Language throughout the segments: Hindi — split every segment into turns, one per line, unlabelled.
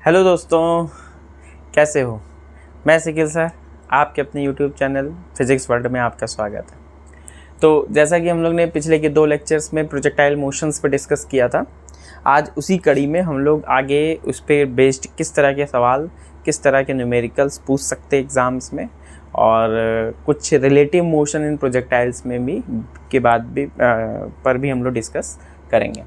हेलो दोस्तों, कैसे हो। मैं सिकिल सर, आपके अपने यूट्यूब चैनल फिज़िक्स वर्ल्ड में आपका स्वागत है। तो जैसा कि हम लोग ने पिछले के 2 लेक्चर्स में प्रोजेक्टाइल मोशंस पर डिस्कस किया था, आज उसी कड़ी में हम लोग आगे उस पर बेस्ड किस तरह के सवाल, किस तरह के न्यूमेरिकल्स पूछ सकते हैं एग्ज़ाम्स में, और कुछ रिलेटिव मोशन इन प्रोजेक्टाइल्स में भी के बाद भी पर भी हम लोग डिस्कस करेंगे।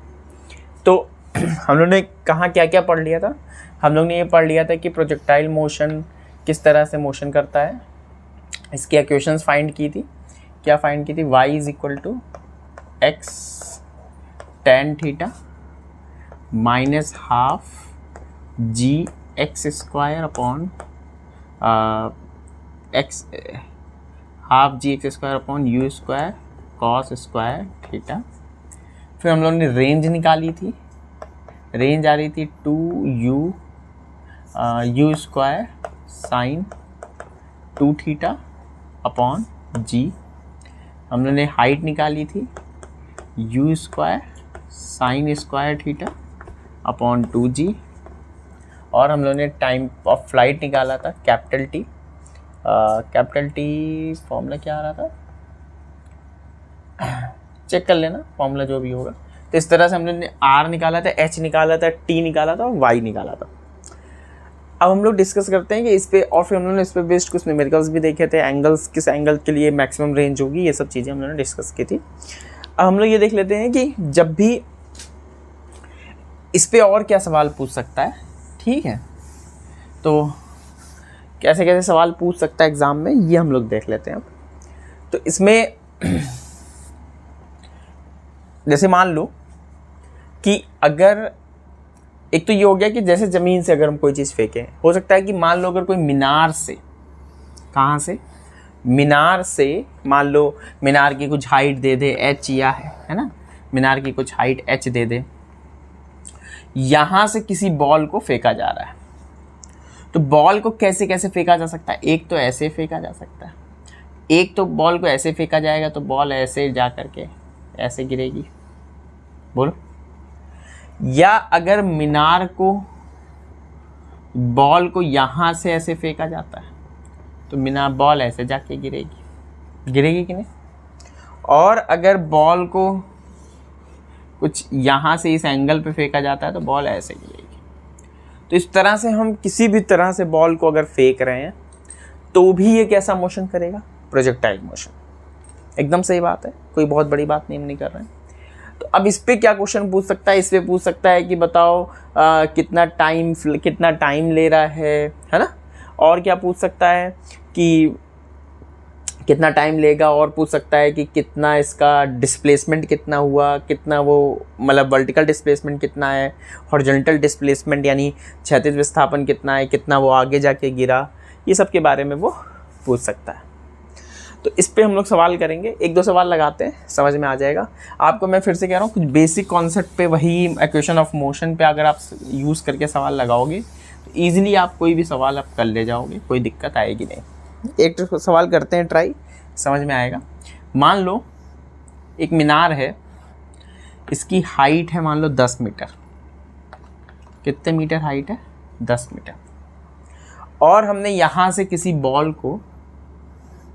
तो हम लोग ने कहाँ क्या क्या पढ़ लिया था। हम लोग ने ये पढ़ लिया था कि प्रोजेक्टाइल मोशन किस तरह से मोशन करता है। इसकी इक्वेशंस फाइंड की थी। क्या फाइंड की थी? y is equal to x tan theta minus half g x square upon x half g x square upon u square cos square theta. फिर हम लोग ने रेंज निकाली थी। रेंज आ रही थी 2u u square sine 2 theta upon g. हम लोगों ने हाइट निकाली थी u square sine square theta upon 2g। और हम लोगों ने टाइम ऑफ फ्लाइट निकाला था capital T. Capital T formula क्या आ रहा था, चेक कर लेना फॉर्मूला जो भी होगा। तो इस तरह से हम लोग ने आर निकाला था, एच निकाला था, टी निकाला था और वाई निकाला था। अब हम लोग डिस्कस करते हैं कि इस पे, और फिर हम लोगों ने इस पे बेस्ड कुछ न्यूमेरिकल्स भी देखे थे। एंगल्स, किस एंगल के लिए मैक्सिमम रेंज होगी, ये सब चीज़ें हम लोगों ने डिस्कस की थी। अब हम लोग ये देख लेते हैं कि जब भी इस पे और क्या सवाल पूछ सकता है। ठीक है, तो कैसे कैसे सवाल पूछ सकता है एग्जाम में, ये हम लोग देख लेते हैं। अब तो इसमें जैसे मान लो कि अगर एक तो ये हो गया कि जैसे ज़मीन से अगर हम कोई चीज़ फेंकें, हो सकता है कि मान लो अगर कोई मीनार से, कहाँ से, मीनार से, मान लो मीनार की कुछ हाइट दे दे h या है ना, मीनार की कुछ हाइट h दे दे, यहाँ से किसी बॉल को फेंका जा रहा है। तो बॉल को कैसे कैसे फेंका जा सकता है? एक तो ऐसे फेंका जा सकता है, एक तो बॉल को ऐसे फेंका जाएगा तो बॉल ऐसे जा करके ऐसे गिरेगी, बोलो। या अगर मीनार को, बॉल को यहाँ से ऐसे फेंका जाता है तो मीनार, बॉल ऐसे जाके गिरेगी कि नहीं। और अगर बॉल को कुछ यहाँ से इस एंगल पे फेंका जाता है तो बॉल ऐसे गिरेगी। तो इस तरह से हम किसी भी तरह से बॉल को अगर फेंक रहे हैं तो भी ये कैसा मोशन करेगा? Projectile motion. एकदम सही बात है, कोई बहुत बड़ी बात नहीं कर रहे हैं। तो अब इस पे क्या क्वेश्चन पूछ सकता है? इस पे पूछ सकता है कि बताओ कितना टाइम ले रहा है ना। और क्या पूछ सकता है कि कितना टाइम लेगा, और पूछ सकता है कि कितना इसका डिस्प्लेसमेंट कितना हुआ, कितना वो मतलब वर्टिकल डिस्प्लेसमेंट कितना है, हॉरिजॉन्टल डिस्प्लेसमेंट यानी क्षैतिज विस्थापन कितना है, कितना वो आगे जाके गिरा, ये सब के बारे में वो पूछ सकता है। तो इस पे हम लोग सवाल करेंगे, 1-2 सवाल लगाते हैं, समझ में आ जाएगा आपको। मैं फिर से कह रहा हूँ, कुछ बेसिक कॉन्सेप्ट पे, वही इक्वेशन ऑफ मोशन पे अगर आप यूज़ करके सवाल लगाओगे तो ईजिली आप कोई भी सवाल आप कर ले जाओगे, कोई दिक्कत आएगी नहीं। एक तो सवाल करते हैं ट्राई, समझ में आएगा। मान लो एक मीनार है, इसकी हाइट है मान लो 10 मीटर। कितने मीटर हाइट है? 10 मीटर। और हमने यहाँ से किसी बॉल को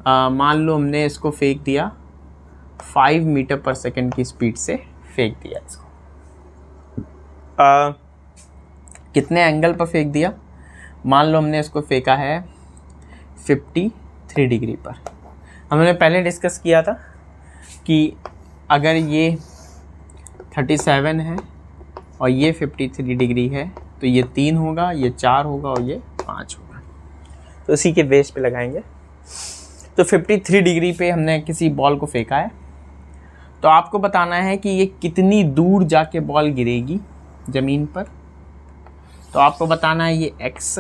मान लो हमने इसको फेंक दिया 5 मीटर पर सेकंड की स्पीड से फेंक दिया इसको। कितने एंगल पर फेंक दिया? मान लो हमने इसको फेंका है 53 डिग्री पर। हमने पहले डिस्कस किया था कि अगर ये 37 है और ये 53 डिग्री है तो ये 3 होगा, ये 4 होगा और ये 5 होगा। तो इसी के बेस पे लगाएंगे। तो 53 डिग्री पे हमने किसी बॉल को फेंका है, तो आपको बताना है कि ये कितनी दूर जाके बॉल गिरेगी ज़मीन पर। तो आपको बताना है ये x,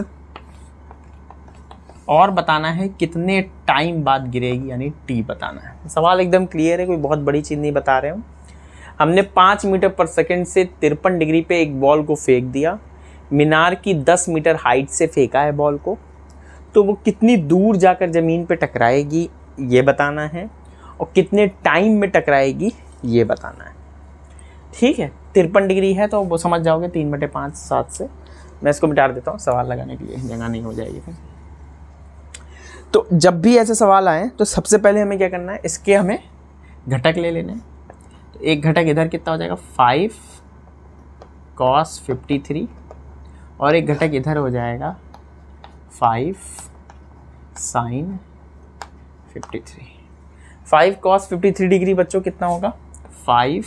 और बताना है कितने टाइम बाद गिरेगी यानी t बताना है। सवाल एकदम क्लियर है, कोई बहुत बड़ी चीज़ नहीं बता रहे हम। हमने 5 मीटर पर सेकंड से 53 डिग्री पे एक बॉल को फेंक दिया, मीनार की 10 मीटर हाइट से फेंका है बॉल को, तो वो कितनी दूर जाकर ज़मीन पे टकराएगी ये बताना है, और कितने टाइम में टकराएगी ये बताना है। ठीक है, 53 डिग्री है तो वो समझ जाओगे 3/5 7 से मैं इसको मिटा देता हूँ सवाल लगाने के लिए, जगह नहीं हो जाएगी फिर। तो जब भी ऐसे सवाल आए तो सबसे पहले हमें क्या करना है, इसके हमें घटक ले लेने हैं। तो एक घटक इधर कितना हो जाएगा 5 cos 53 और एक घटक इधर हो जाएगा 5 sin 53। 5 cos 53 डिग्री बच्चों कितना होगा 5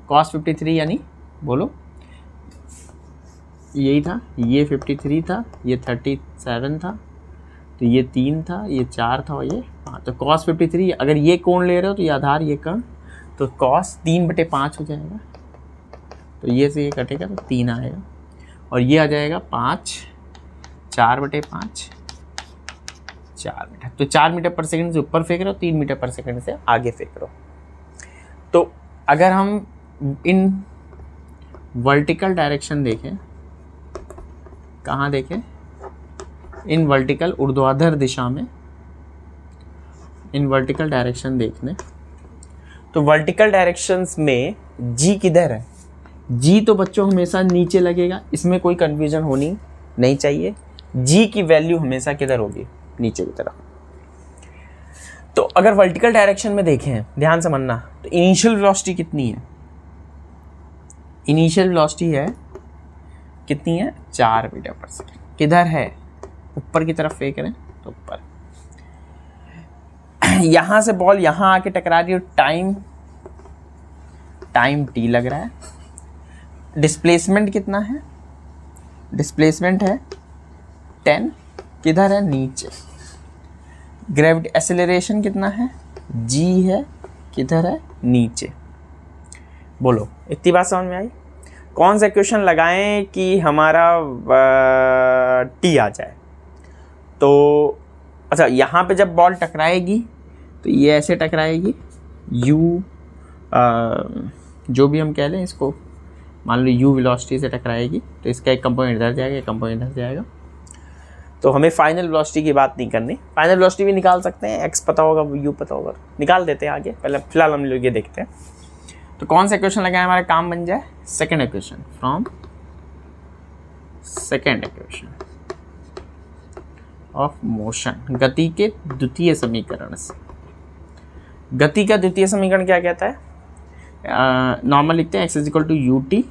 cos 53 यानी बोलो यही था, ये 53 था, ये 37 था, तो ये 3 था, ये 4 था और ये हाँ। तो cos 53 अगर ये कोण ले रहे हो तो ये आधार ये कर्ण, तो cos 3/5 हो जाएगा। तो ये से ये कटेगा तो 3 आएगा और ये आ जाएगा 5 4/5 4 मीटर। तो 4 मीटर पर सेकंड से ऊपर फेंक रहे हो, 3 मीटर पर सेकंड से आगे फेंक रहे हो। तो अगर हम इन वर्टिकल डायरेक्शन देखें, कहाँ देखें, इन वर्टिकल ऊर्ध्वाधर दिशा में, इन वर्टिकल डायरेक्शन देखने, तो वर्टिकल डायरेक्शंस में जी किधर है, जी तो बच्चों हमेशा नीचे लगेगा, इसमें कोई कंफ्यूजन होनी नहीं चाहिए। जी की वैल्यू हमेशा किधर होगी, नीचे की तरफ। तो अगर वर्टिकल डायरेक्शन में देखें, ध्यान से समझना, तो इनिशियल वेलोसिटी कितनी है, इनिशियल वेलोसिटी है कितनी है 4 मीटर पर सेकंड। किधर है, ऊपर की तरफ फेंक रहे हैं तो ऊपर। यहां से बॉल यहां आके टकरा रही है, टाइम टी लग रहा है। डिस्प्लेसमेंट कितना है, डिस्प्लेसमेंट है 10, किधर है नीचे। ग्रेविटी एक्सेलरेशन कितना है, जी है, किधर है नीचे। बोलो इतनी बात समझ में आई। कौन सा क्वेश्चन लगाएं कि हमारा टी आ जाए। तो अच्छा, यहाँ पे जब बॉल टकराएगी तो ये ऐसे टकराएगी, यू जो भी हम कह लें इसको, मान लो यू वेलोसिटी से टकराएगी, तो इसका एक कंपोनेंट इधर जाएगा, एक कंपोनेंट इधर जाएगा। तो हमें फाइनल वेलोसिटी की बात नहीं करनी, फाइनल वेलोसिटी भी निकाल सकते हैं, एक्स पता होगा यू पता होगा, निकाल देते हैं आगे, पहले फिलहाल हम लोग ये देखते हैं। तो कौन सा इक्वेशन लगाए हमारा काम बन जाए, second equation, from second equation of motion, गति के द्वितीय समीकरण से। गति का द्वितीय समीकरण क्या कहता है, नॉर्मल लिखते हैं x equal to u t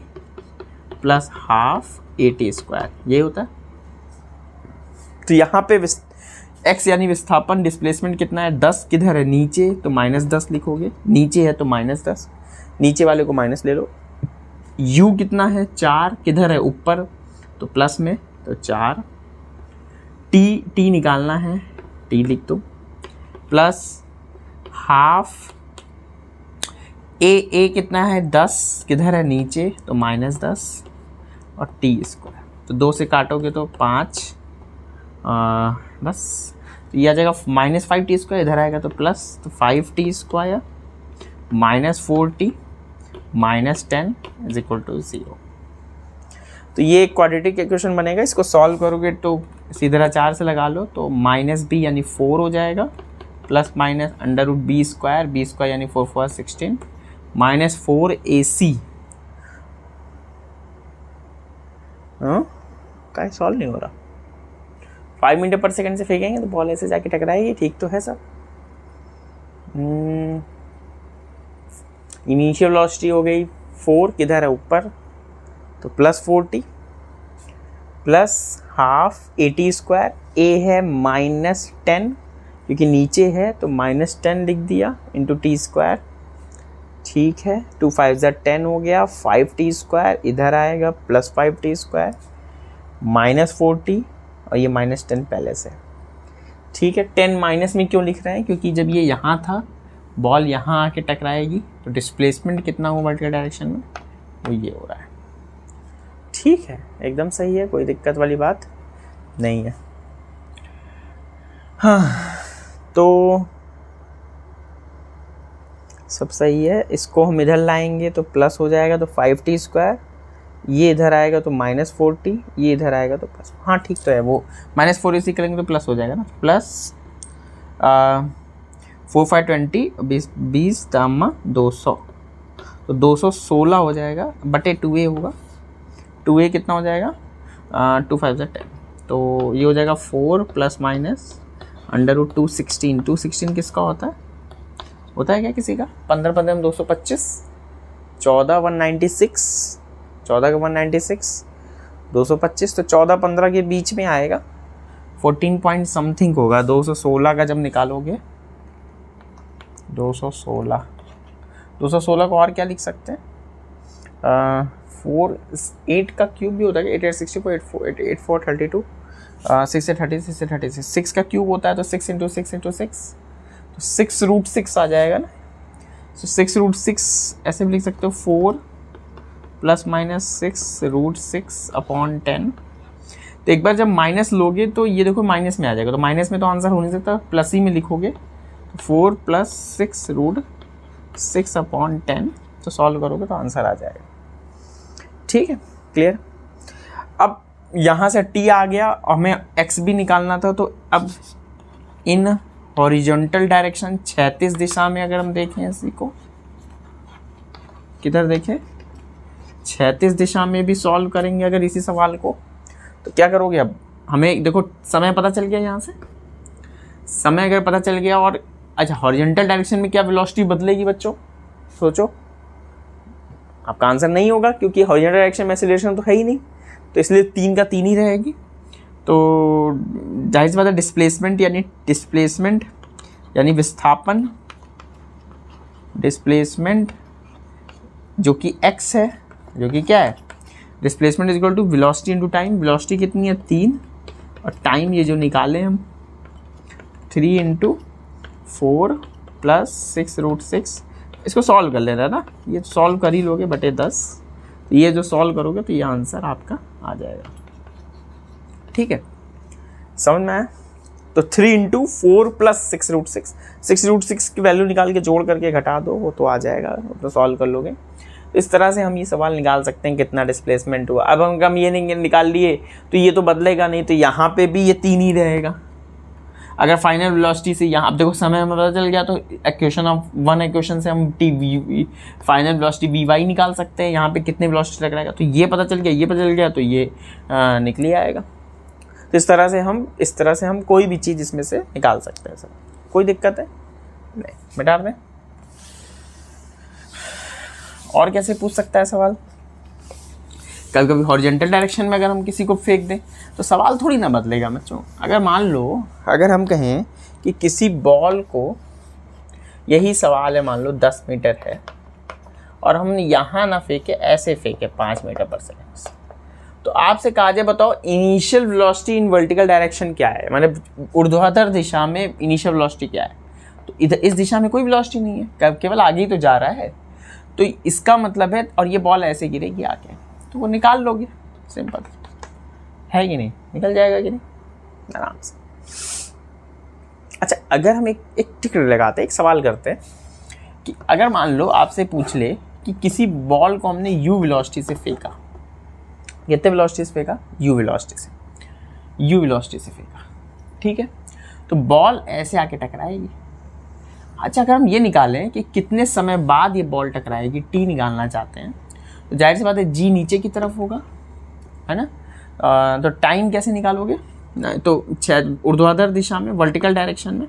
plus half a t square, ये होता है। तो यहाँ पे x यानी विस्थापन, डिस्प्लेसमेंट कितना है 10, किधर है नीचे, तो -10 लिखोगे, नीचे है तो -10, नीचे वाले को माइनस ले लो। u कितना है 4, किधर है ऊपर, तो प्लस में, तो 4। t निकालना है, t लिख दो, प्लस हाफ a कितना है 10, किधर है नीचे, तो -10 और टी स्क्वायर, तो 2 से काटोगे तो 5, बस। तो ये आ जाएगा -5t स्क्वायर, इधर आएगा तो प्लस, तो 5t square -4t -10 is equal to 0। तो ये क्वाड्रेटिक इक्वेशन बनेगा। इसको सॉल्व करोगे तो सीधा 4 से लगा लो, तो -b यानी 4 हो जाएगा, प्लस माइनस √b स्क्वायर यानी 4 4 16 -4ac। क्या सॉल्व नहीं हो रहा, 5 मीटर पर सेकंड से फेंकेंगे तो बॉल ऐसे जाके टकराएगी, ठीक तो है सब। इनिशियल वेलोसिटी हो गई 4, किधर है ऊपर, तो +4t plus half AT square, a है -10 क्योंकि नीचे है तो -10 लिख दिया इंटू टी स्क्वायर, ठीक है। 2 5 10 हो गया, 5t स्क्वायर इधर आएगा प्लस 5t स्क्वायर -4t और ये -10 पहले से, ठीक है। 10 माइनस में क्यों लिख रहे हैं, क्योंकि जब ये यहाँ था बॉल यहाँ आके टकराएगी तो डिस्प्लेसमेंट कितना हो वर्टिकल डायरेक्शन में, वो ये हो रहा है, ठीक है, एकदम सही है, कोई दिक्कत वाली बात नहीं है। हाँ, तो सब सही है। इसको हम इधर लाएंगे तो प्लस हो जाएगा, तो 5t स्क्वायर, ये इधर आएगा तो -4t, ये इधर आएगा तो प्लस, हाँ ठीक तो है, वो -4 इसी करेंगे तो प्लस हो जाएगा ना, प्लस 4 5 20 20 दामा 200, तो 216 हो जाएगा बटे 2a होगा, 2a कितना हो जाएगा 2 5 10, तो ये हो जाएगा 4 प्लस माइनस √2 16। 216 किसका होता है क्या किसी का? 15 15 में 225, 14 196, 14 का 196, 225, तो 14 15 के बीच में आएगा, 14 पॉइंट समथिंग होगा। 216 का जब निकालोगे, 216 को और क्या लिख सकते हैं? 8 का क्यूब भी होता है, 8 8 64, 8 4 32, 6 से 36, 6 का क्यूब होता है, तो 6 इंटू 6 इंटू 6, तो 6√6 आ जाएगा ना। तो 6√6 ऐसे भी लिख सकते हो, 4 प्लस माइनस 6√6 अपॉन 10। तो एक बार जब माइनस लोगे तो ये देखो माइनस में आ जाएगा, तो माइनस में तो आंसर हो नहीं सकता, प्लस ही में लिखोगे, तो 4 प्लस 6√6 अपॉन 10, तो सॉल्व करोगे तो आंसर आ जाएगा। ठीक है, क्लियर। अब यहाँ से t आ गया और हमें x भी निकालना था, तो अब इन हॉरिजॉन्टल डायरेक्शन 36 दिशा में अगर हम देखें इसी को, किधर देखें, 36 दिशा में भी सॉल्व करेंगे अगर इसी सवाल को, तो क्या करोगे? अब हमें देखो समय पता चल गया, यहाँ से समय अगर पता चल गया, और अच्छा हॉरिजॉन्टल डायरेक्शन में क्या वेलोसिटी बदलेगी बच्चों? सोचो, आपका आंसर नहीं होगा क्योंकि हॉरिजॉन्टल डायरेक्शन में एक्सीलरेशन तो है ही नहीं, तो इसलिए 3 का 3 ही रहेगी। तो जाहिर सी बात है डिस्प्लेसमेंट यानी विस्थापन, डिस्प्लेसमेंट जो कि x है, जो कि क्या है, displacement is equal to velocity into time. Velocity कितनी है? 3, और टाइम ये जो निकाले हम 3 इंटू 4 प्लस 6√6, इसको सॉल्व कर लेना ना, ये सॉल्व कर ही लोगे बटे 10, तो ये जो सॉल्व करोगे तो ये आंसर आपका आ जाएगा। ठीक है, समझ में आया? तो 3 इंटू 4 प्लस 6√6, 6√6 की वैल्यू निकाल के जोड़ करके घटा दो, वो तो आ जाएगा, तो सॉल्व कर लोगे। तो इस तरह से हम ये सवाल निकाल सकते हैं कितना डिस्प्लेसमेंट हुआ। अब हम ये नहीं निकाल लिए तो ये तो बदलेगा नहीं, तो यहाँ पे भी ये 3 ही रहेगा। अगर फाइनल वेलोसिटी से यहाँ, अब देखो समय हमें पता चल गया, तो इक्वेशन से हम फाइनल वेलोसिटी vy निकाल सकते हैं, यहाँ पे कितने वेलोसिटी लग रहेगा, तो ये पता चल गया, तो ये निकल ही आएगा। तो इस तरह से हम कोई भी चीज़ इसमें से निकाल सकते हैं सर, कोई दिक्कत है नहीं, मिटा दें। और कैसे पूछ सकता है सवाल? कभी कभी हॉरिजॉन्टल डायरेक्शन में अगर हम किसी को फेंक दें तो सवाल थोड़ी ना बदलेगा बच्चों। अगर मान लो, अगर हम कहें कि किसी बॉल को, यही सवाल है, मान लो 10 मीटर है और हमने यहाँ ना फेंके, ऐसे फेंके 5 मीटर पर सेकेंड से, तो आपसे कहा जाए बताओ initial velocity in vertical direction क्या है, माने ऊर्ध्वाधर दिशा में इनिशियल वेलोसिटी क्या है? तो इधर इस दिशा में कोई वेलोसिटी नहीं है, केवल आगे ही तो जा रहा है, तो इसका मतलब है, और ये बॉल ऐसे गिरेगी आगे, तो वो निकाल लोगे, सिंपल है कि नहीं? निकल जाएगा कि नहीं आराम से। अच्छा, अगर हम एक टिक लगाते हैं, एक सवाल करते हैं कि अगर मान लो आपसे पूछ ले कि किसी बॉल को हमने u वेलोसिटी से फेंका, कितने वेलोसिटी से फेंका? u वेलोसिटी से फेंका, ठीक है, तो बॉल ऐसे आके टकराएगी। अच्छा, अगर हम ये निकालें कि कितने समय बाद ये बॉल टकराएगी, t निकालना चाहते हैं, तो जाहिर सी बात है g नीचे की तरफ होगा, है ना। तो टाइम कैसे निकालोगे? तो ऊर्ध्वाधर दिशा में, वर्टिकल डायरेक्शन में,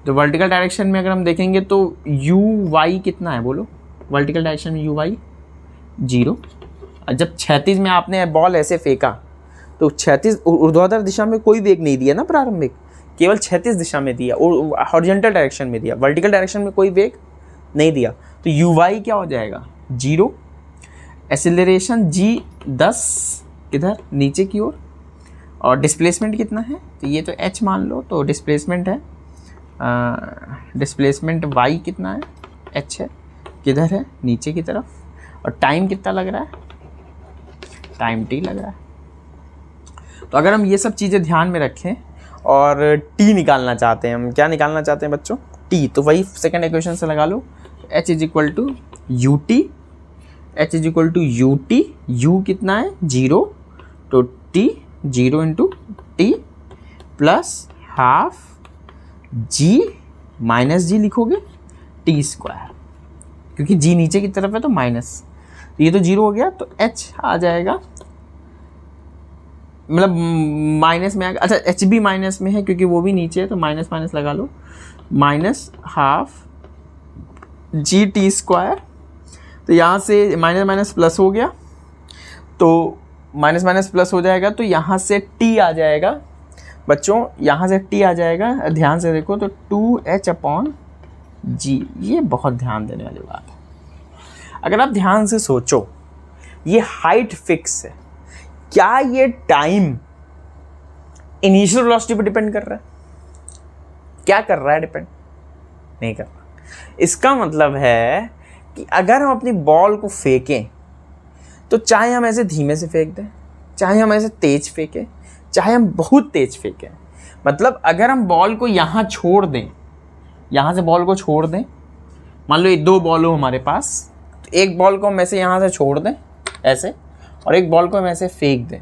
तो वर्टिकल डायरेक्शन में अगर हम देखेंगे तो uy कितना है बोलो? वर्टिकल डायरेक्शन में uy 0। जब 36 में आपने बॉल ऐसे फेंका तो 36 ऊर्ध्वाधर दिशा में कोई वेग नहीं दिया ना प्रारंभिक, केवल 36 दिशा में दिया, हॉरिजॉन्टल डायरेक्शन में दिया, वर्टिकल डायरेक्शन में कोई वेग नहीं दिया, तो uy क्या हो जाएगा? 0। एक्सीलरेशन g 10 किधर? नीचे की ओर, और डिस्प्लेसमेंट कितना है? तो ये तो h मान लो, तो डिस्प्लेसमेंट है, डिस्प्लेसमेंट y कितना है? h है, किधर है? नीचे की तरफ, और टाइम कितना लग रहा है? टाइम t लग रहा है। तो अगर हम ये सब चीज़ें ध्यान में रखें और t निकालना चाहते हैं, हम क्या निकालना चाहते हैं बच्चों? t, तो वही सेकंड इक्वेशन से लगा लो, h is equal to ut, h is equal to ut, u कितना है? 0, तो t 0 into t plus half g minus g लिखोगे t स्क्वायर, क्योंकि जी नीचे की तरफ है तो माइनस, ये तो 0 हो गया, तो एच आ जाएगा, मतलब माइनस में आएगा। अच्छा एच भी माइनस में है क्योंकि वो भी नीचे है, तो माइनस माइनस लगा लो, minus half g t square, तो यहाँ से माइनस माइनस प्लस हो गया, तो माइनस माइनस प्लस हो जाएगा, तो यहाँ से टी आ जाएगा बच्चों, यहाँ से टी आ जाएगा, ध्यान से देखो तो 2h/g, ये बहुत ध्यान देने वाली बात है। अगर आप ध्यान से सोचो, ये हाइट फिक्स है, क्या ये टाइम इनिशियल वेलोसिटी पर डिपेंड कर रहा है? क्या कर रहा है डिपेंड? नहीं कर रहा। इसका मतलब है कि अगर हम अपनी बॉल को फेंकें, तो चाहे हम ऐसे धीमे से फेंक दें, चाहे हम ऐसे तेज फेंकें, चाहे हम बहुत तेज फेंकें, मतलब अगर हम बॉल को यहाँ छोड़ दें, यहाँ से बॉल को छोड़ दें, मान लो ये 2 बॉल हो हमारे पास, तो एक बॉल को हम ऐसे यहाँ से छोड़ दें ऐसे, और एक बॉल को हम ऐसे फेंक दें,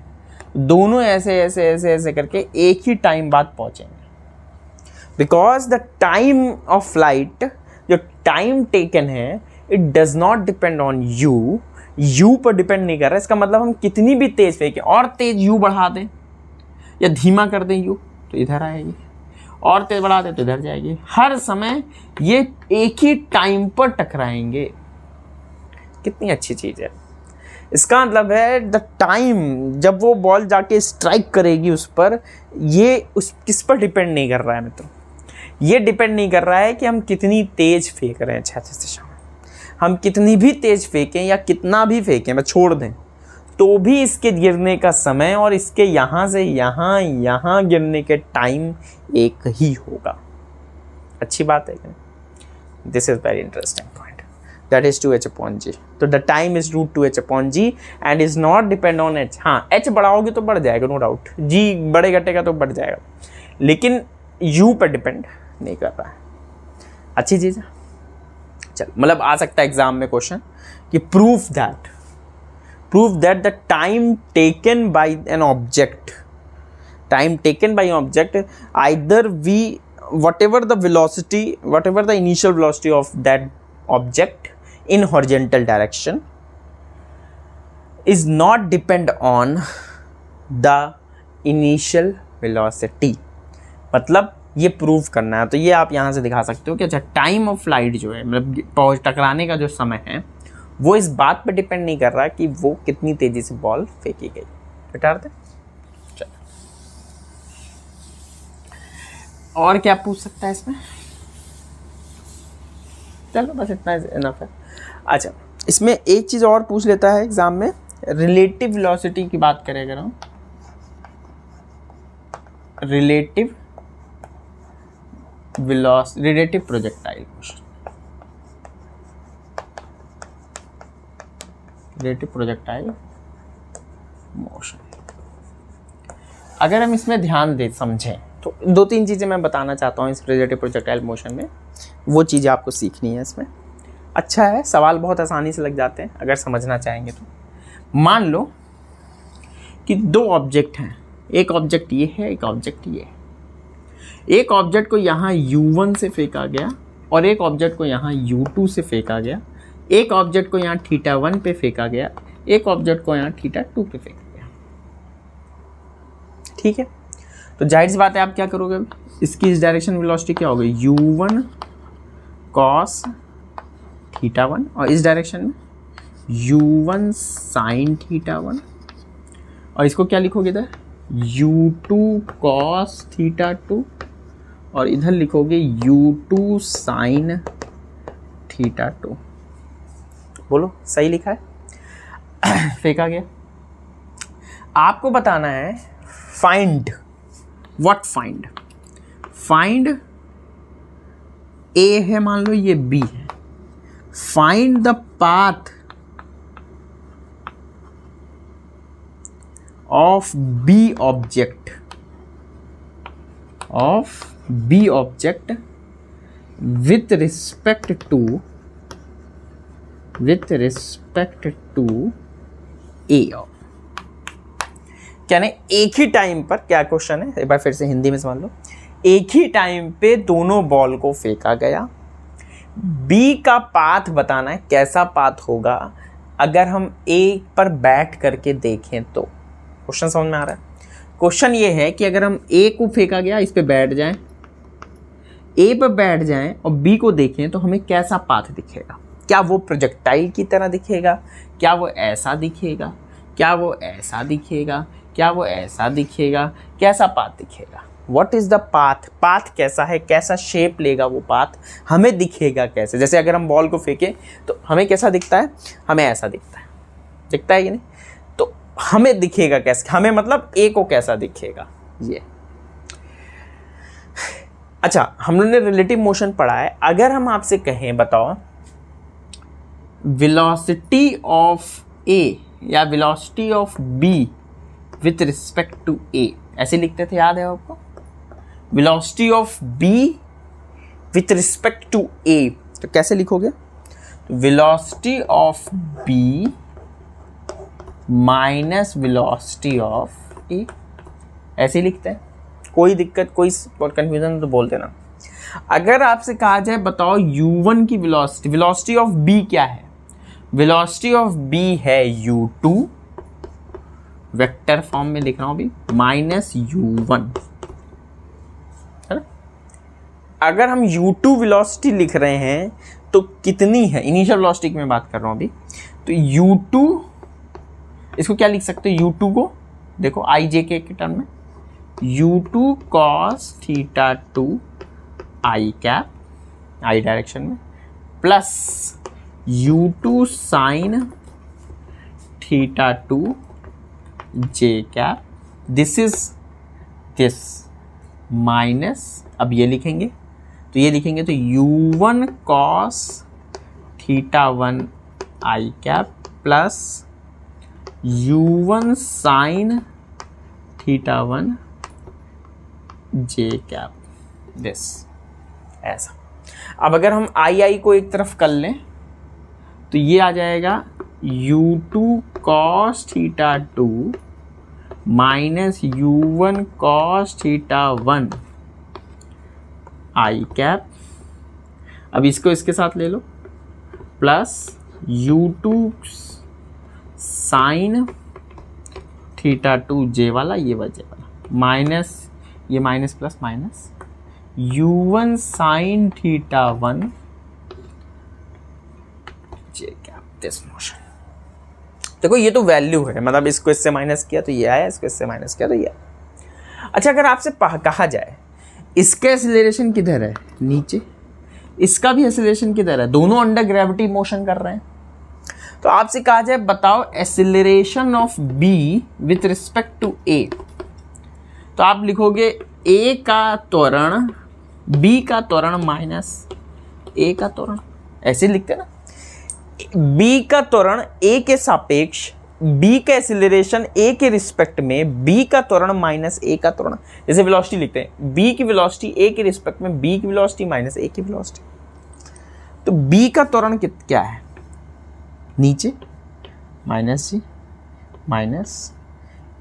दोनों ऐसे ऐसे ऐसे ऐसे करके एक ही टाइम बाद पहुँचेंगे, because the time of flight, जो टाइम टेकन है, it does not depend on you पर डिपेंड नहीं कर रहा है। इसका मतलब हम कितनी भी तेज फेंकें, और तेज यू बढ़ा दें या धीमा कर दें यू, तो इधर आएगी, और तेज बढ़ा दें तो इधर जाएगी, हर समय ये एक ही टाइम पर टकराएंगे। कितनी अच्छी चीज है। इसका मतलब है द टाइम जब वो बॉल जाके स्ट्राइक करेगी उस पर, ये उस किस पर डिपेंड नहीं कर रहा है मित्रों, ये डिपेंड नहीं कर रहा है कि हम कितनी तेज फेंक रहे हैं क्षैतिज दिशा में। हम कितनी भी तेज फेंकें या कितना भी फेंकें, मैं छोड़ दें, तो भी इसके गिरने का समय और इसके यहाँ से यहाँ यहाँ गिरने के टाइम एक ही होगा। अच्छी बात है क्या? This is very interesting point, that is 2h/g। तो the time is √2h/g and is not depend on h। हाँ h बढ़ाओगे तो बढ़ जाएगा, नो डाउट, g बढ़े घटेगा तो बढ़ जाएगा, लेकिन u पर डिपेंड नहीं कर रहा है। अच्छी चीज़ है। चल, मतलब आ सकता है एग्जाम में क्वेश्चन कि proof that the time taken by an object, either whatever the initial velocity of that object in horizontal direction is not depend on the initial velocity। मतलब ये प्रूव करना है, तो ये आप यहाँ से दिखा सकते हो कि अच्छा टाइम ऑफ फ्लाइट जो है, मतलब टकराने का जो समय है, वो इस बात पे डिपेंड नहीं कर रहा कि वो कितनी तेजी से बॉल फेंकी गई। हटा दे। चलो, और क्या पूछ सकता है इसमें? चलो बस इतना इनफ है। अच्छा, इसमें एक चीज़ और पूछ लेता है एग्जाम में, रिलेटिव वेलोसिटी की बात करें अगर हम, relative projectile motion, relative projectile motion. अगर हम इसमें ध्यान दे समझें तो 2-3 चीज़ें मैं बताना चाहता हूँ इस रिलेटिव प्रोजेक्टाइल मोशन में, वो चीज़ें आपको सीखनी है इसमें। अच्छा है, सवाल बहुत आसानी से लग जाते हैं अगर समझना चाहेंगे तो। मान लो कि 2 ऑब्जेक्ट हैं, एक ऑब्जेक्ट ये है, एक ऑब्जेक्ट ये है। एक ऑब्जेक्ट को यहाँ u1 से फेंका गया और एक ऑब्जेक्ट को यहाँ u2 से फेंका गया, एक ऑब्जेक्ट को यहाँ θ1 पे फेंका गया, एक ऑब्जेक्ट को यहाँ θ2 पे फेंका गया। ठीक है, तो जाहिर सी बात है आप क्या करोगे, इसकी इस डायरेक्शन वेलोसिटी क्या होगी, u1 cos θ1, और इस डायरेक्शन में u1 sin θ1, और इसको क्या लिखोगे इधर, u2 cos θ2, और इधर लिखोगे u2 sin θ2। बोलो सही लिखा है? फेंका गया। आपको बताना है फाइंड ए है, मान लो ये बी है, find the path of B object with respect to A। यानी एक ही टाइम पर, क्या क्वेश्चन है एक बार फिर से हिंदी में समझ लो, एक ही टाइम पे दोनों बॉल को फेंका गया, बी का पाथ बताना है, कैसा पाथ होगा अगर हम ए पर बैठ करके देखें तो। क्वेश्चन समझ में आ रहा है? क्वेश्चन ये है कि अगर हम ए को फेंका गया, इस पे बैठ जाएं, ए पर बैठ जाएं और बी को देखें तो हमें कैसा पाथ दिखेगा? क्या वो प्रोजेक्टाइल की तरह दिखेगा? क्या वो ऐसा दिखेगा? क्या वो ऐसा दिखेगा? क्या वो ऐसा दिखेगा? कैसा पाथ दिखेगा? What is the path? Path कैसा है? कैसा शेप लेगा वो पाथ? हमें दिखेगा कैसे? जैसे अगर हम बॉल को फेंकें तो हमें कैसा दिखता है? हमें ऐसा दिखता है, दिखता है कि नहीं? तो हमें दिखेगा कैसे? हमें मतलब ए को कैसा दिखेगा ये। अच्छा, हम लोगों ने रिलेटिव मोशन पढ़ा है। अगर हम आपसे कहें बताओ वेलोसिटी ऑफ ए या velocity of B with respect to A, ऐसे लिखते थे, याद है आपको? Velocity of B with respect to A, तो कैसे लिखोगे? Velocity of B minus velocity of A, ऐसे लिखते हैं। कोई दिक्कत, कोई कंफ्यूजन तो बोल देना। अगर आपसे कहा जाए बताओ u1 की वेलोसिटी, वेलोसिटी ऑफ b क्या है? वेलोसिटी ऑफ b है u2, वेक्टर फॉर्म में लिख रहा हूं अभी, माइनस u1, है ना? अगर हम u2 वेलोसिटी लिख रहे हैं तो कितनी है? इनिशियल वेलोसिटी की मैं बात कर रहा हूं अभी। तो u2, इसको क्या लिख सकते हो? u2 को देखो ijk के टर्म में, u2 cos थीटा 2 आई कैप, आई डायरेक्शन में, plus u2 sine theta 2 J cap, this is this minus, अब ये लिखेंगे तो ये लिखेंगे तो u1 cos theta 1 I cap plus u1 sine theta 1 J cap, this, ऐसा। अब अगर हम आई को एक तरफ कर लें तो ये आ जाएगा u2 cos theta 2 minus u1 cos theta 1 आई कैप। अब इसको इसके साथ ले लो, प्लस u2 साइन थीटा 2 जे वाला, ये जे वाला, माइनस ये minus plus minus u1 sine theta 1 J cap, this motion. देखो ये तो वैल्यू है, मतलब इसको इससे माइनस किया तो ये आया, इसको इससे माइनस किया तो ये आया। अच्छा, अगर आपसे कहा जाए इसका एक्सीलरेशन किधर है? नीचे। इसका भी एक्सीलरेशन किधर है? दोनों अंडर ग्रेविटी मोशन कर रहे हैं। तो आपसे कहा जाए बताओ acceleration of B with respect to A, तो आप लिखोगे ए का त्वरण बी का त्वरण माइनस ए का त्वरण, ऐसे लिखते ना। बी का त्वरण ए के सापेक्ष, बी का एक्सीलरेशन ए के रिस्पेक्ट में, बी का त्वरण माइनस ए का त्वरण। जैसे वेलोसिटी लिखते हैं, बी की वेलोसिटी ए के रिस्पेक्ट में, बी की वेलोसिटी माइनस ए की वेलोसिटी। तो बी का त्वरण क्या है? नीचे, माइनस जी, माइनस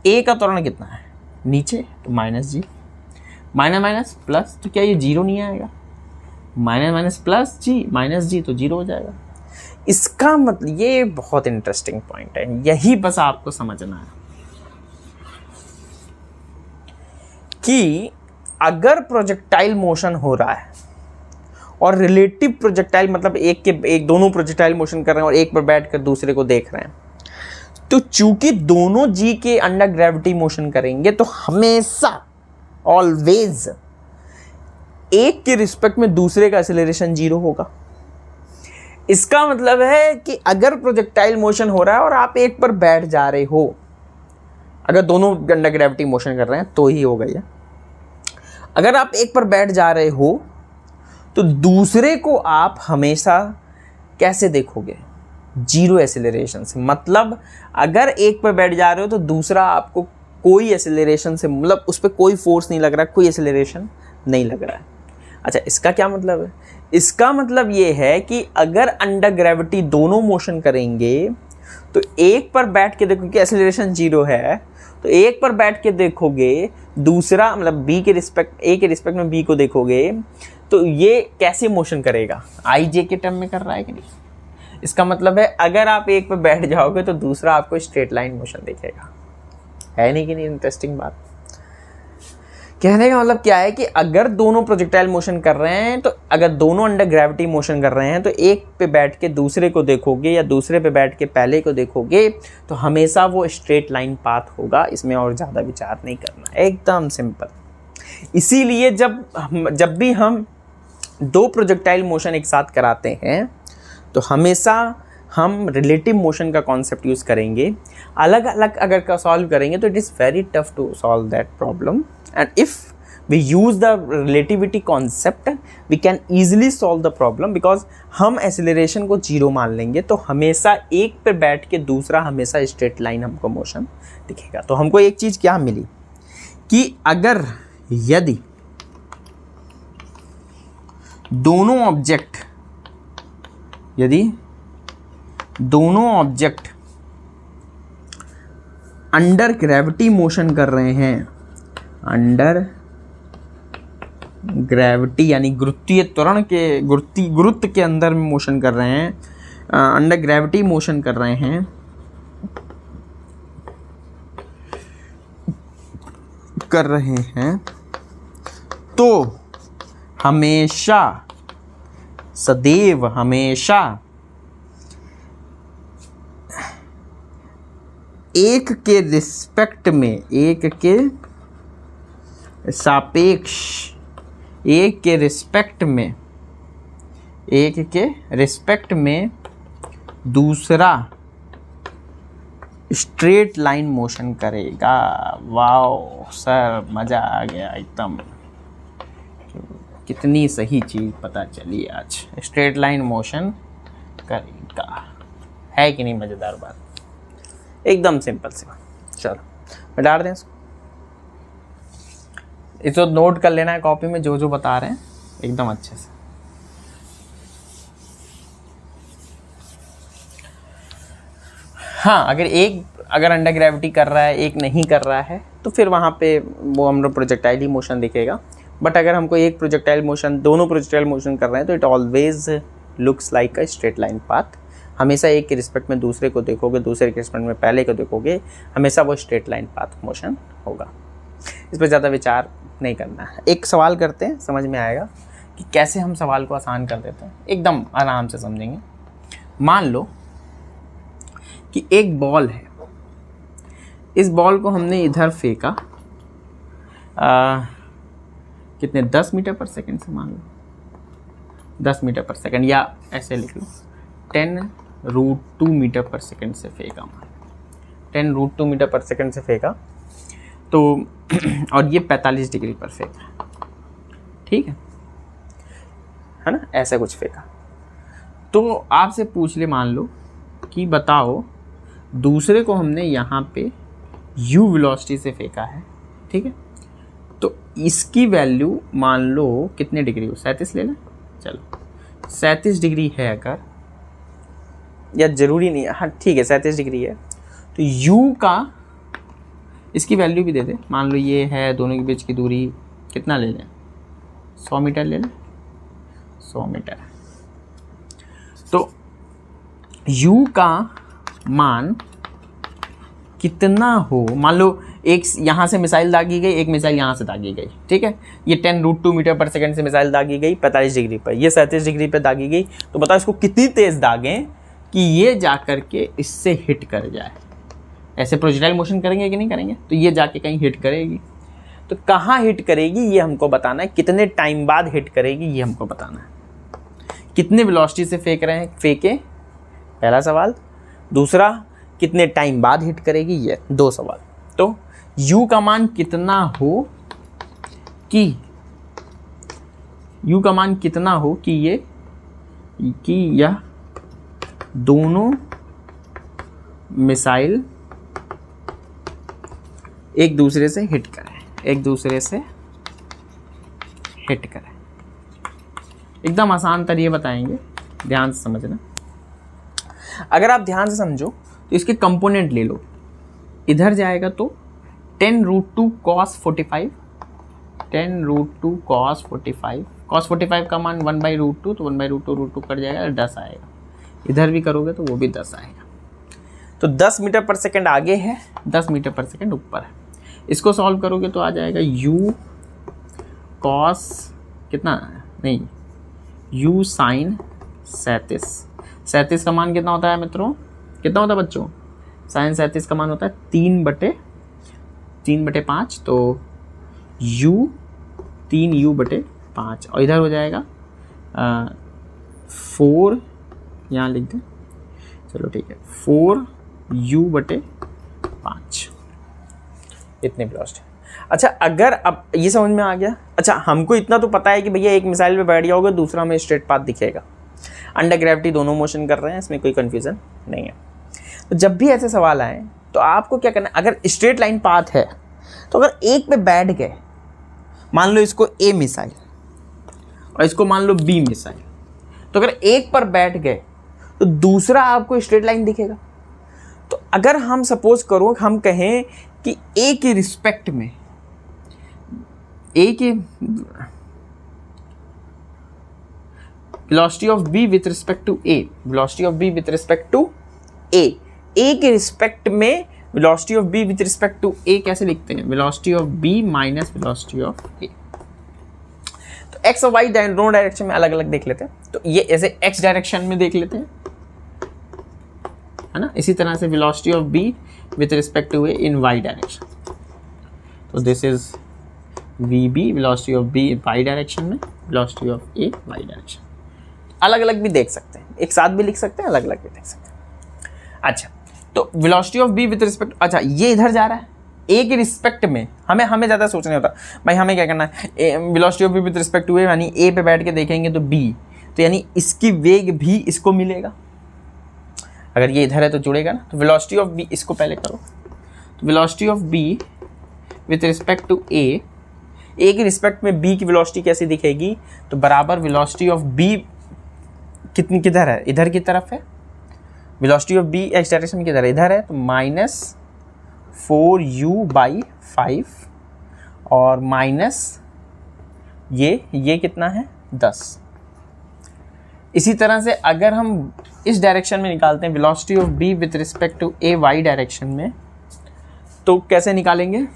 ए का त्वरण कितना है? नीचे, तो माइनस जी, माइनस माइनस प्लस, तो क्या ये जीरो नहीं आएगा? माइनस माइनस प्लस जी, माइनस जी, तो जीरो हो जाएगा। इसका मतलब, ये बहुत इंटरेस्टिंग पॉइंट है, यही बस आपको समझना है कि अगर प्रोजेक्टाइल मोशन हो रहा है और रिलेटिव प्रोजेक्टाइल, मतलब एक दोनों प्रोजेक्टाइल मोशन कर रहे हैं और एक पर बैठकर दूसरे को देख रहे हैं, तो चूंकि दोनों जी के अंडर ग्रेविटी मोशन करेंगे तो हमेशा ऑलवेज एक के रिस्पेक्ट में दूसरे का एक्सीलरेशन जीरो होगा। इसका मतलब है कि अगर प्रोजेक्टाइल मोशन हो रहा है और आप एक पर बैठ जा रहे हो, अगर दोनों अंडर ग्रेविटी मोशन कर रहे हैं तो ही हो गया। अगर आप एक पर बैठ जा रहे हो तो दूसरे को आप हमेशा कैसे देखोगे? जीरो एक्सीलरेशन से। मतलब अगर एक पर बैठ जा रहे हो तो दूसरा आपको कोई एक्सीलरेशन से, मतलब उस पर कोई फोर्स नहीं लग रहा, कोई एक्सीलरेशन नहीं लग रहा है। अच्छा, इसका क्या मतलब है? इसका मतलब ये है कि अगर अंडर ग्रेविटी दोनों मोशन करेंगे तो एक पर बैठ के देखो कि एक्सीलरेशन जीरो है, तो एक पर बैठ के देखोगे, दूसरा मतलब बी के रिस्पेक्ट, ए के रिस्पेक्ट में बी को देखोगे तो ये कैसे मोशन करेगा, आई जे के टर्म में कर रहा है कि नहीं। इसका मतलब है अगर आप एक पे बैठ जाओगे तो दूसरा आपको स्ट्रेट लाइन मोशन दिखेगा, है नहीं कि नहीं। इंटरेस्टिंग बात। कहने का मतलब क्या है कि अगर दोनों प्रोजेक्टाइल मोशन कर रहे हैं, तो अगर दोनों अंडर ग्रेविटी मोशन कर रहे हैं, तो एक पे बैठ के दूसरे को देखोगे या दूसरे पे बैठ के पहले को देखोगे तो हमेशा वो स्ट्रेट लाइन पाथ होगा। इसमें और ज़्यादा विचार नहीं करना, एकदम सिंपल। इसीलिए जब भी हम दो प्रोजेक्टाइल मोशन एक साथ कराते हैं तो हमेशा हम रिलेटिव मोशन का कॉन्सेप्ट यूज़ करेंगे। अलग अलग अगर का सॉल्व करेंगे तो it is very tough to solve that problem, and if we use the relativity concept we can easily solve the problem, because हम acceleration को जीरो मान लेंगे तो हमेशा एक पे बैठ के दूसरा हमेशा स्ट्रेट लाइन हमको मोशन दिखेगा। तो हमको एक चीज़ क्या मिली कि अगर यदि दोनों ऑब्जेक्ट अंडर ग्रेविटी मोशन कर रहे हैं, अंडर ग्रेविटी यानी गुरुत्वीय त्वरण के गुरुत्व के अंदर में मोशन कर रहे हैं, अंडर ग्रेविटी मोशन कर रहे हैं तो हमेशा सदैव हमेशा एक के रिस्पेक्ट में, एक के सापेक्ष, एक के रिस्पेक्ट में दूसरा स्ट्रेट लाइन मोशन करेगा। वाओ सर, मज़ा आ गया एकदम। कितनी सही चीज़ पता चली आज, स्ट्रेट लाइन मोशन करेगा, है कि नहीं। मज़ेदार बात, एकदम सिंपल सी बात। चलो मैं डाल दें इसको नोट कर लेना है कॉपी में, जो जो बता रहे हैं एकदम अच्छे से। हाँ, अगर अंडर ग्रेविटी कर रहा है, एक नहीं कर रहा है, तो फिर वहाँ पे वो हम लोग प्रोजेक्टाइल ही मोशन दिखेगा। बट अगर हमको एक प्रोजेक्टाइल मोशन, दोनों प्रोजेक्टाइल मोशन कर रहे हैं तो it always looks like a straight line path. हमेशा एक के रिस्पेक्ट में दूसरे को देखोगे, दूसरे के रिस्पेक्ट में पहले को देखोगे, हमेशा वो स्ट्रेट लाइन पाथ मोशन होगा। इस पर ज़्यादा विचार नहीं करना है। एक सवाल करते हैं, समझ में आएगा कि कैसे हम सवाल को आसान कर देते हैं, एकदम आराम से समझेंगे। मान लो कि एक बॉल है, इस बॉल को हमने इधर फेंका, कितने 10 मीटर पर सेकंड से, मान लो 10 मीटर पर सेकंड, या ऐसे लिख लो 10√2 मीटर पर सेकंड से फेंका, 10√2 मीटर पर सेकंड से फेंका तो और ये 45 डिग्री पर फेंका, ठीक है ना, ऐसा कुछ फेंका। तो आपसे पूछ ले, मान लो कि बताओ दूसरे को हमने यहाँ पे u वेलोसिटी से फेंका है, ठीक है। तो इसकी वैल्यू मान लो कितने डिग्री हो, 37 ले लें, चलो 37 डिग्री है अगर, या ज़रूरी नहीं है, हाँ ठीक है 37 डिग्री है, तो u का इसकी वैल्यू भी दे दे। मान लो ये है, दोनों के बीच की दूरी कितना ले लें, 100 मीटर ले लें, 100 मीटर। तो u का मान कितना हो, मान लो एक यहाँ से मिसाइल दागी गई, एक मिसाइल यहाँ से दागी गई, ठीक है। ये 10√2 मीटर पर सेकंड से मिसाइल दागी गई 45 डिग्री पर, ये 37 डिग्री पर दागी गई। तो बताओ इसको कितनी तेज़ दागें कि ये जा कर के इससे हिट कर जाए। ऐसे प्रोजेक्टाइल मोशन करेंगे कि नहीं करेंगे, तो ये जाके कहीं हिट करेगी। तो कहाँ हिट करेगी ये हमको बताना है, कितने टाइम बाद हिट करेगी ये हमको बताना है, कितने वेलोसिटी से फेंक रहे हैं, फेंके, पहला सवाल। दूसरा, कितने टाइम बाद हिट करेगी, ये 2 सवाल। तो u का मान कितना हो कि यह दोनों मिसाइल एक दूसरे से हिट करें, एकदम आसान तरीके बताएंगे, ध्यान से समझना। अगर आप ध्यान से समझो तो इसके कंपोनेंट ले लो, इधर जाएगा तो 10√2 cos 45, 10√2 cos 45 cos 45 का मान 1/√2, तो 1/√2 कट जाएगा, 10 आएगा। इधर भी करोगे तो वो भी 10 आएगा। तो 10 मीटर पर सेकंड आगे है, 10 मीटर पर सेकंड ऊपर है। इसको सॉल्व करोगे तो आ जाएगा u cos कितना नहीं u sin 37 का मान कितना होता है मित्रों, कितना होता है बच्चों? sin 37 का मान होता है 3/5, तो u 3u/5 और इधर हो जाएगा 4, यहाँ लिख दें, चलो ठीक है, 4u/5 इतने वेलोसिटी। अच्छा, अगर अब ये समझ में आ गया। अच्छा, हमको इतना तो पता है कि भैया एक मिसाइल पे बैठ जाओगे, दूसरा हमें स्ट्रेट पाथ दिखेगा, अंडर ग्रेविटी दोनों मोशन कर रहे हैं, इसमें कोई कंफ्यूजन नहीं है। तो जब भी ऐसे सवाल आए तो आपको क्या करना है, अगर स्ट्रेट लाइन पाथ है तो अगर एक पे बैठ गए, मान लो इसको ए मिसाइल और इसको मान लो बी मिसाइल, तो अगर एक पर बैठ गए तो दूसरा आपको स्ट्रेट लाइन दिखेगा। तो अगर हम सपोज करो, हम कहें कि ए के रिस्पेक्ट में, ए के velocity of B with respect to A, velocity of B with respect to A, A के रिस्पेक्ट में velocity of B with respect to A कैसे लिखते हैं? Velocity of B minus velocity of A. तो एक्स और वाई दोनों डायरेक्शन में अलग अलग देख लेते हैं। तो ये ऐसे एक्स डायरेक्शन में देख लेते हैं, है ना। इसी तरह से velocity of B with respect to A in Y direction, तो this is V B, velocity of B Y direction में, velocity of A Y direction. अलग अलग भी देख सकते हैं, एक साथ भी लिख सकते हैं, अलग अलग भी देख सकते हैं। अच्छा, तो velocity of B with respect, अच्छा ये इधर जा रहा है ए के रिस्पेक्ट में, हमें ज़्यादा सोचना होता भाई, हमें क्या करना है, velocity of B with respect to A, यानी ए पे बैठ के देखेंगे तो बी, तो यानी इसकी वेग भी इसको मिलेगा। अगर ये इधर है तो जुड़ेगा ना। तो वेलोसिटी ऑफ बी, इसको पहले करो, तो velocity of B with respect to A के रिस्पेक्ट में बी की वेलोसिटी कैसी दिखेगी? तो बराबर वेलोसिटी ऑफ बी कितनी किधर है, इधर की तरफ है, velocity of B x direction में किधर है, इधर है, तो -4u/5 और माइनस ये कितना है 10। इसी तरह से अगर हम इस डायरेक्शन में निकालते हैं velocity of B with respect to A Y direction में, तो कैसे निकालेंगे?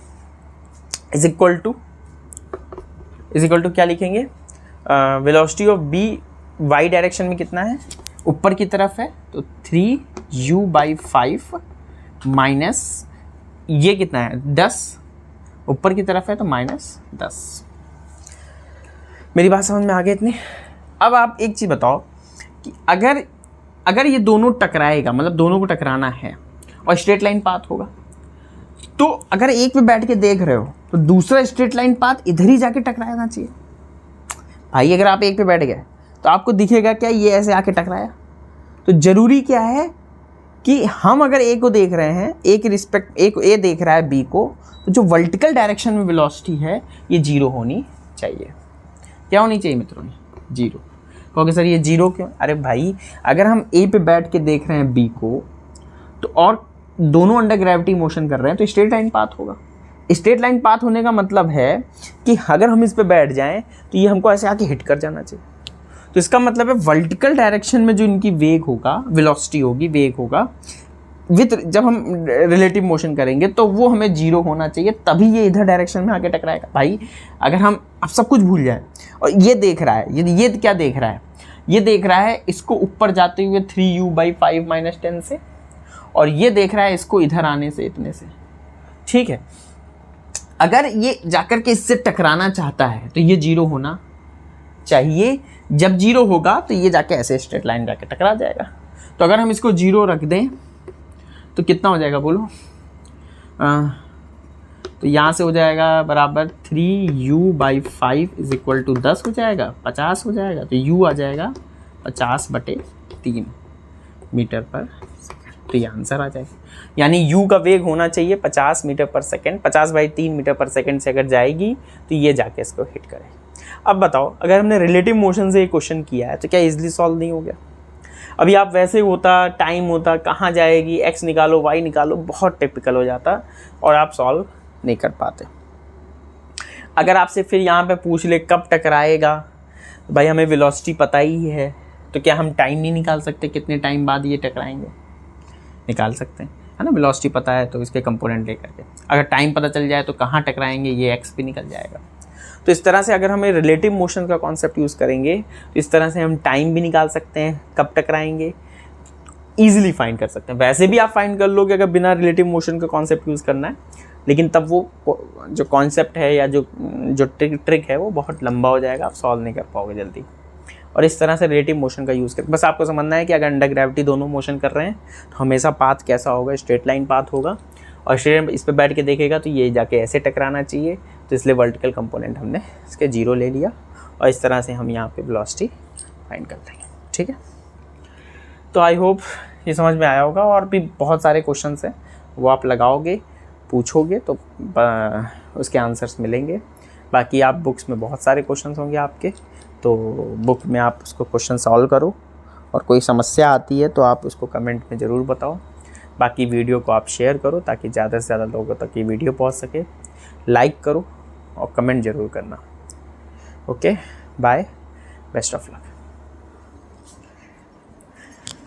इज इक्वल टू क्या लिखेंगे? Velocity of B Y direction में कितना है, ऊपर की तरफ है, तो 3u/5 माइनस ये कितना है 10, ऊपर की तरफ है तो -10। मेरी बात समझ में आ गई इतनी? अब आप एक चीज़ बताओ कि अगर ये दोनों टकराएगा, मतलब दोनों को टकराना है और स्ट्रेट लाइन पाथ होगा, तो अगर एक पे बैठ के देख रहे हो तो दूसरा स्ट्रेट लाइन पाथ इधर ही जाके टकराना चाहिए भाई। अगर आप एक पे बैठ गए तो आपको दिखेगा क्या, ये ऐसे आके टकराया। तो जरूरी क्या है कि हम अगर ए को देख रहे हैं, ए के रिस्पेक्ट ए देख रहा है बी को, तो जो वर्टिकल डायरेक्शन में वेलोसिटी है ये 0 होनी चाहिए। क्या होनी चाहिए मित्रों? 0। कहोगे सर ये 0 क्यों? अरे भाई, अगर हम ए पे बैठ के देख रहे हैं बी को, तो और दोनों अंडर ग्रेविटी मोशन कर रहे हैं, तो स्ट्रेट लाइन पाथ होगा। स्ट्रेट लाइन पाथ होने का मतलब है कि अगर हम इस पे बैठ जाएं तो ये हमको ऐसे आके हिट कर जाना चाहिए। तो इसका मतलब है वर्टिकल डायरेक्शन में जो इनकी वेग होगा, वेलोसिटी होगी, वेग होगा, जब हम रिलेटिव मोशन करेंगे तो वो हमें 0 होना चाहिए, तभी ये इधर डायरेक्शन में आके टकराएगा। भाई अगर हम अब सब कुछ भूल जाए और ये देख रहा है, ये क्या देख रहा है? ये देख रहा है इसको ऊपर जाते हुए 3u/5 - 10 से, और ये देख रहा है इसको इधर आने से, इतने से, ठीक है। अगर ये जाकर के इससे टकराना चाहता है तो ये 0 होना चाहिए। जब 0 होगा तो ये जाके ऐसे स्ट्रेट लाइन जाके टकरा जाएगा। तो अगर हम इसको 0 रख दें तो कितना हो जाएगा बोलो? तो यहाँ से हो जाएगा बराबर 3u/5 = 10 हो जाएगा, 50 हो जाएगा। तो u आ जाएगा 50/3 मीटर पर सेकेंड। तो ये आंसर आ जाएगा। यानी u का वेग होना चाहिए 50 मीटर पर सेकेंड। 50/3 मीटर पर सेकेंड से अगर जाएगी तो ये जाके इसको हिट करेगी। अब बताओ, अगर हमने रिलेटिव मोशन से ये क्वेश्चन किया है तो क्या इजीली सॉल्व नहीं हो गया? अभी आप वैसे होता, टाइम होता, कहाँ जाएगी, x निकालो, y निकालो, बहुत टिपिकल हो जाता और आप सॉल्व नहीं कर पाते। अगर आपसे फिर यहाँ पे पूछ ले कब टकराएगा, भाई हमें वेलोसिटी पता ही है, तो क्या हम टाइम नहीं निकाल सकते कितने टाइम बाद ये टकराएंगे? निकाल सकते हैं, है ना। वेलोसिटी पता है तो इसके कंपोनेंट लेकर के, अगर टाइम पता चल जाए तो कहाँ टकराएंगे ये एक्स भी निकल जाएगा। तो इस तरह से अगर हमें रिलेटिव मोशन का कॉन्सेप्ट यूज़ करेंगे तो इस तरह से हम टाइम भी निकाल सकते हैं, कब टकराएंगे ईजिली फाइंड कर सकते हैं। वैसे भी आप फाइंड कर लोगे अगर बिना रिलेटिव मोशन का कॉन्सेप्ट यूज़ करना है, लेकिन तब वो जो कॉन्सेप्ट है या जो ट्रिक है वो बहुत लंबा हो जाएगा, आप सॉल्व नहीं कर पाओगे जल्दी। और इस तरह से रिलेटिव मोशन का यूज़ कर, बस आपको समझना है कि अगर अंडर ग्रेविटी दोनों मोशन कर रहे हैं तो हमेशा पाथ कैसा होगा, स्ट्रेट लाइन पाथ होगा, और स्ट्रेट इस पर बैठ के देखेगा तो ये जाके ऐसे टकराना चाहिए, तो इसलिए वर्टिकल कंपोनेंट हमने इसके 0 ले लिया, और इस तरह से हम यहाँ पे वेलोसिटी फाइंड कर लेंगे। ठीक है, तो आई होप ये समझ में आया होगा। और भी बहुत सारे क्वेश्चंस हैं, वो आप लगाओगे, पूछोगे तो उसके आंसर्स मिलेंगे। बाकी आप बुक्स में बहुत सारे क्वेश्चंस होंगे आपके, तो बुक में आप उसको क्वेश्चन सॉल्व करो, और कोई समस्या आती है तो आप उसको कमेंट में ज़रूर बताओ। बाकी वीडियो को आप शेयर करो ताकि ज़्यादा से ज़्यादा लोगों तक ये वीडियो पहुंच सके। लाइक करो और कमेंट ज़रूर करना। Okay, bye, best of luck.